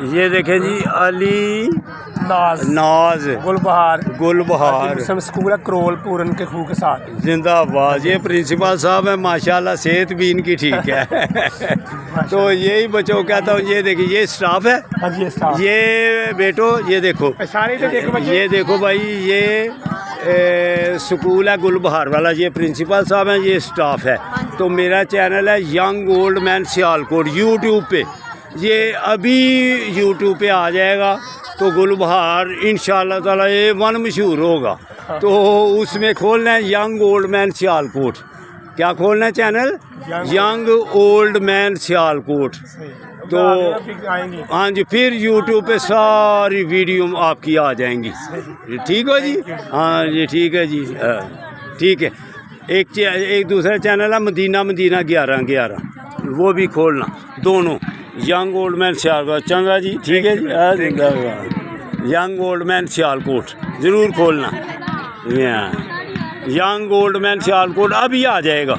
ये देखें जी, अली नाज गुलबहार स्कूल है करोल पूरन के खूह के साथ। जिंदाबाद। ये प्रिंसिपल साहब है, माशाल्लाह सेहत भी इनकी ठीक है। तो यही बच्चों कहता हूँ, ये देखिए ये स्टाफ है। हाँ जी, स्टाफ। ये बेटो ये देखो सारे तो देखो बच्चे। ये देखो भाई, ये स्कूल है गुलबहार वाला, ये प्रिंसिपल साहब हैं, ये स्टाफ है। तो मेरा चैनल है young old man Sialkot YouTube पे, ये अभी यूट्यूब पे आ जाएगा। तो गुलबहार इंशाअल्लाह ताला ये वन मशहूर होगा। तो उसमें खोलना है यंग ओल्ड मैन सियालकोट। क्या खोलना है channel? Young old man Sialkot. तो हाँ जी, फिर यूट्यूब पे सारी वीडियो आपकी आ जाएंगी। ठीक हो जी? हाँ जी ठीक है जी, ठीक है। एक दूसरा चैनल है मदीना 11 वो भी खोलना, दोनों यंग ओल्ड मैन सियालकोट। चंगा जी ठीक है जी, यंग ओल्ड मैन सियालकोट ज़रूर खोलना। यंग ओल्ड मैन सियालकोट अभी आ जाएगा।